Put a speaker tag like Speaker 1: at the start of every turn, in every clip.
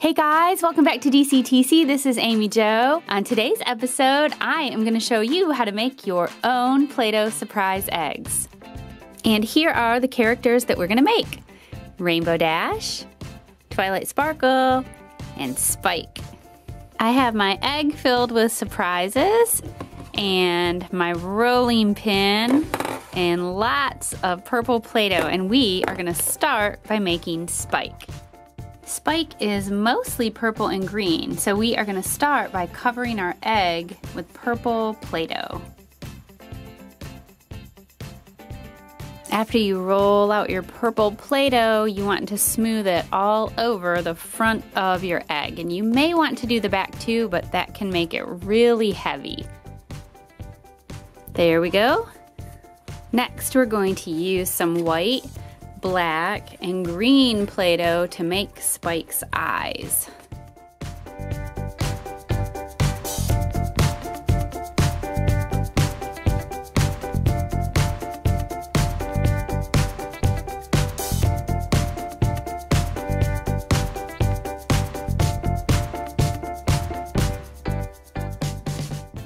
Speaker 1: Hey guys, welcome back to DCTC. This is Amy Jo. On today's episode, I am going to show you how to make your own Play-Doh surprise eggs. And here are the characters that we're going to make. Rainbow Dash, Twilight Sparkle, and Spike. I have my egg filled with surprises and my rolling pin and lots of purple Play-Doh, and we are going to start by making Spike. Spike is mostly purple and green, so we are going to start by covering our egg with purple Play-Doh. After you roll out your purple Play-Doh, you want to smooth it all over the front of your egg. And you may want to do the back too, but that can make it really heavy. There we go. Next, we're going to use some white, black, and green Play-Doh to make Spike's eyes.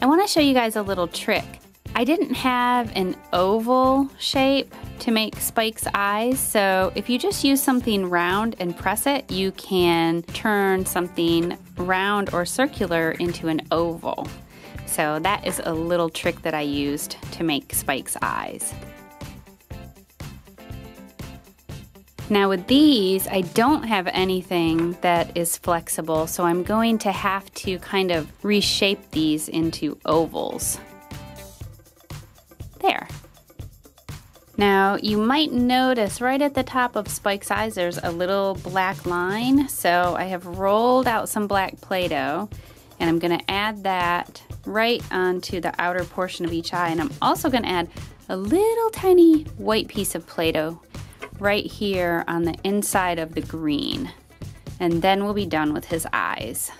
Speaker 1: I want to show you guys a little trick. I didn't have an oval shape to make Spike's eyes, so if you just use something round and press it, you can turn something round or circular into an oval. So that is a little trick that I used to make Spike's eyes. Now with these, I don't have anything that is flexible, so I'm going to have to kind of reshape these into ovals. There. Now you might notice right at the top of Spike's eyes there's a little black line, so I have rolled out some black Play-Doh and I'm going to add that right onto the outer portion of each eye, and I'm also going to add a little tiny white piece of Play-Doh right here on the inside of the green, and then we'll be done with his eyes.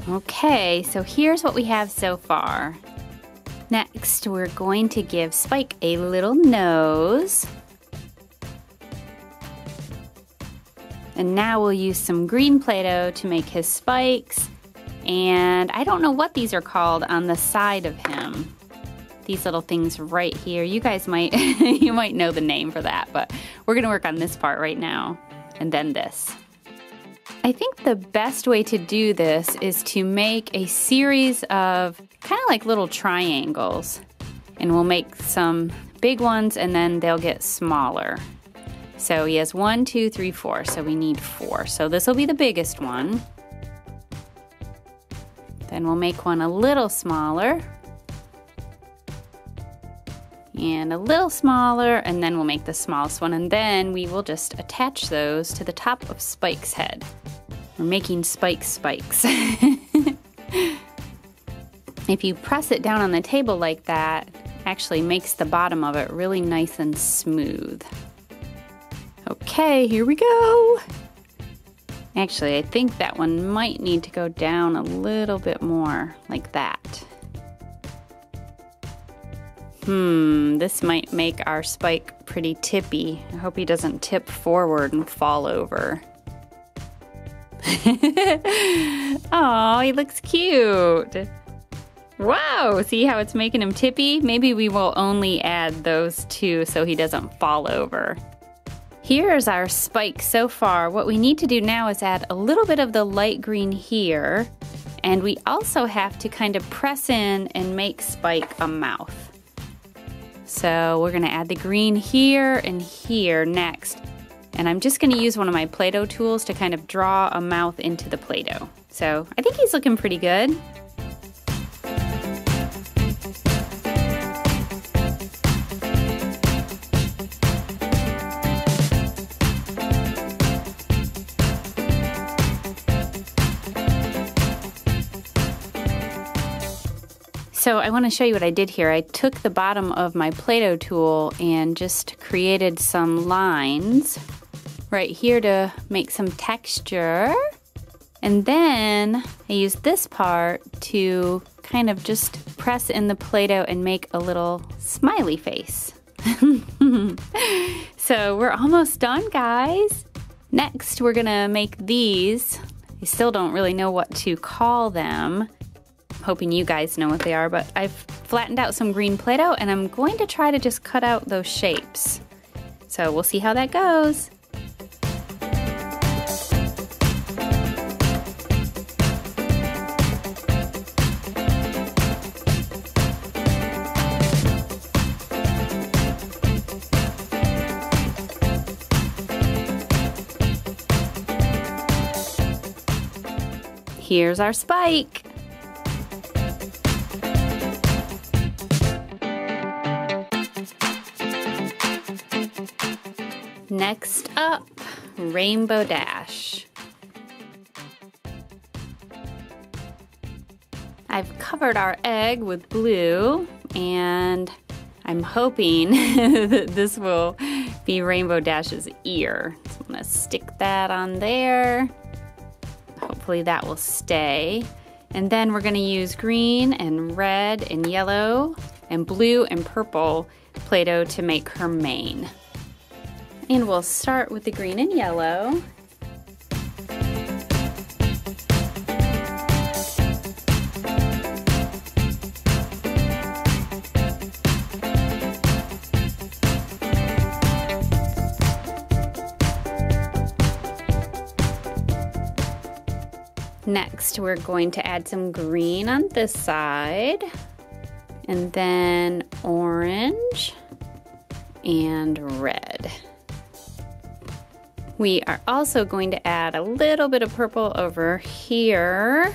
Speaker 1: Okay, so here's what we have so far. Next, we're going to give Spike a little nose. And now we'll use some green Play-Doh to make his spikes. And I don't know what these are called on the side of him. These little things right here. You guys might, you might know the name for that, but we're gonna work on this part right now, and then this. I think the best way to do this is to make a series of kind of like little triangles, and we'll make some big ones and then they'll get smaller. So he has 1, 2, 3, 4, so we need 4. So this will be the biggest one. Then we'll make one a little smaller and a little smaller, and then we'll make the smallest one, and then we will just attach those to the top of Spike's head. We're making Spike's spikes. If you press it down on the table like that, it actually makes the bottom of it really nice and smooth. Okay, here we go. Actually, I think that one might need to go down a little bit more, like that. This might make our Spike pretty tippy. I hope he doesn't tip forward and fall over. Oh, he looks cute. Wow, see how it's making him tippy? Maybe we will only add those two so he doesn't fall over. Here's our Spike so far. What we need to do now is add a little bit of the light green here, and we also have to kind of press in and make Spike a mouth. So we're gonna add the green here and here next. And I'm just gonna use one of my Play-Doh tools to kind of draw a mouth into the Play-Doh. So I think he's looking pretty good. So I want to show you what I did here. I took the bottom of my Play-Doh tool and just created some lines right here to make some texture. And then I use this part to kind of just press in the Play-Doh and make a little smiley face. So we're almost done, guys. Next, we're gonna make these. I still don't really know what to call them. I'm hoping you guys know what they are, but I've flattened out some green Play-Doh and I'm going to try to just cut out those shapes. So we'll see how that goes. Here's our spike. Next up, Rainbow Dash. I've covered our egg with blue, and I'm hoping that this will be Rainbow Dash's ear. So I'm gonna stick that on there. Hopefully that will stay. And then we're gonna use green and red and yellow and blue and purple Play-Doh to make her mane. And we'll start with the green and yellow. Next, we're going to add some green on this side, and then orange and red. We are also going to add a little bit of purple over here,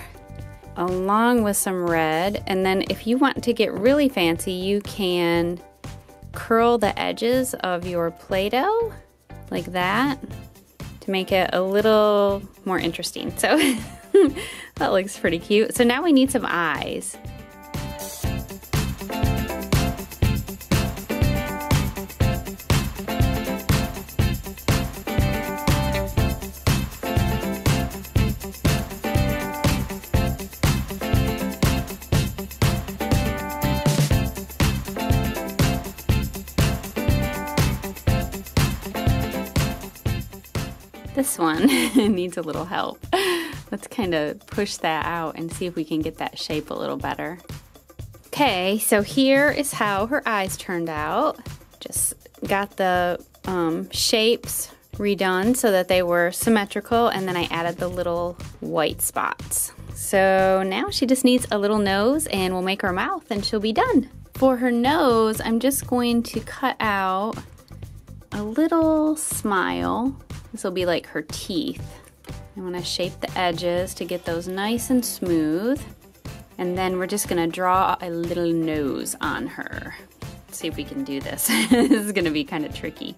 Speaker 1: along with some red. And then if you want to get really fancy, you can curl the edges of your Play-Doh like that to make it a little more interesting. So that looks pretty cute. So now we need some eyes. This one needs a little help. Let's kind of push that out and see if we can get that shape a little better. Okay, so here is how her eyes turned out. Just got the shapes redone so that they were symmetrical, and then I added the little white spots. So now she just needs a little nose, and we'll make her mouth and she'll be done. For her nose, I'm just going to cut out a little smile. This will be like her teeth. I want to shape the edges to get those nice and smooth. And then we're just going to draw a little nose on her. Let's see if we can do this. This is going to be kind of tricky.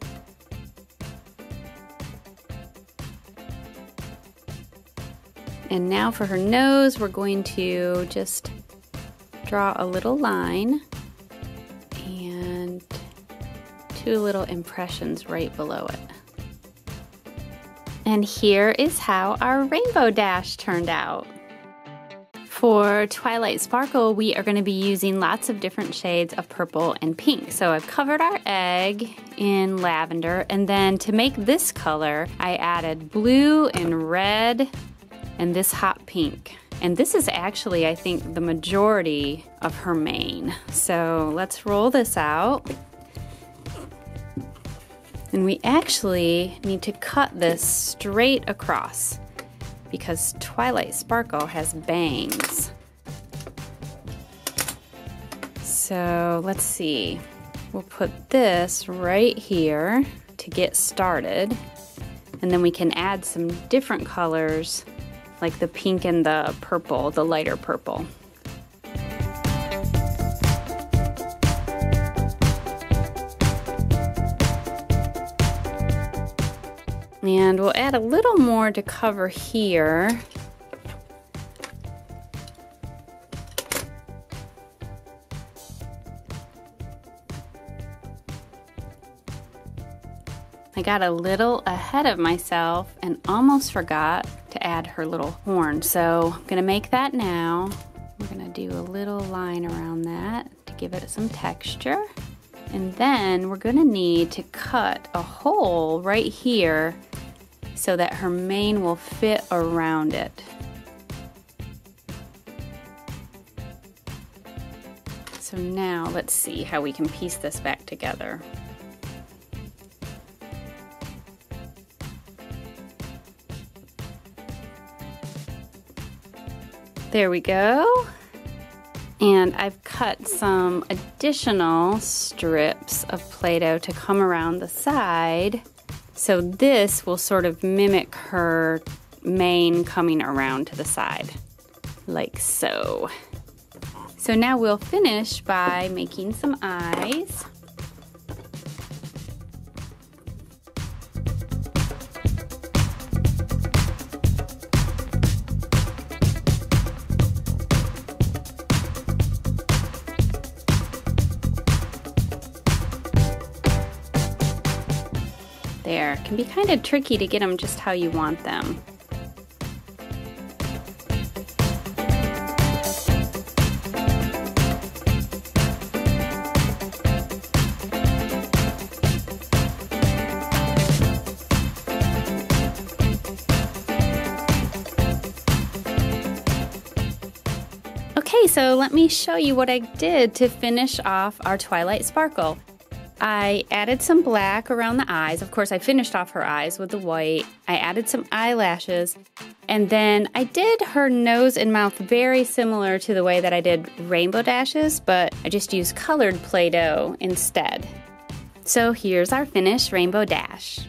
Speaker 1: And now for her nose, we're going to just draw a little line and two little impressions right below it. And here is how our Rainbow Dash turned out. For Twilight Sparkle, we are going to be using lots of different shades of purple and pink. So I've covered our egg in lavender, and then to make this color, I added blue and red and this hot pink. And this is actually, I think, the majority of her mane. So let's roll this out. And we actually need to cut this straight across because Twilight Sparkle has bangs. So let's see. We'll put this right here to get started. And then we can add some different colors like the pink and the purple, the lighter purple. And we'll add a little more to cover here. I got a little ahead of myself and almost forgot to to add her little horn. So I'm gonna make that now. We're gonna do a little line around that to give it some texture. And then we're gonna need to cut a hole right here so that her mane will fit around it. So now let's see how we can piece this back together. There we go. And I've cut some additional strips of Play-Doh to come around the side. So this will sort of mimic her mane coming around to the side, like so. So now we'll finish by making some eyes. There, it can be kind of tricky to get them just how you want them. Okay, so let me show you what I did to finish off our Twilight Sparkle. I added some black around the eyes. Of course, I finished off her eyes with the white. I added some eyelashes. And then I did her nose and mouth very similar to the way that I did Rainbow Dashes, but I just used colored Play-Doh instead. So here's our finished Rainbow Dash.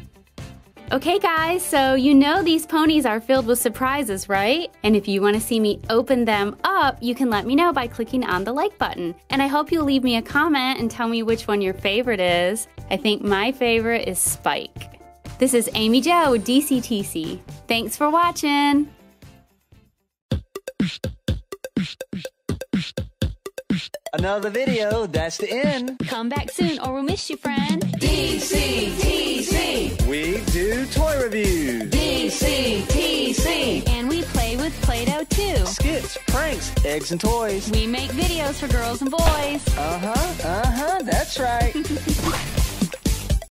Speaker 1: Okay guys, so you know these ponies are filled with surprises, right? And if you want to see me open them up, you can let me know by clicking on the like button. And I hope you'll leave me a comment and tell me which one your favorite is. I think my favorite is Spike. This is Amy Jo with DCTC. Thanks for watching!
Speaker 2: Another video, that's the end.
Speaker 1: Come back soon or we'll miss you, friend.
Speaker 2: DCTC. We do toy reviews. DCTC.
Speaker 1: And we play with Play-Doh too.
Speaker 2: Skits, pranks, eggs and toys.
Speaker 1: We make videos for girls and boys.
Speaker 2: That's right.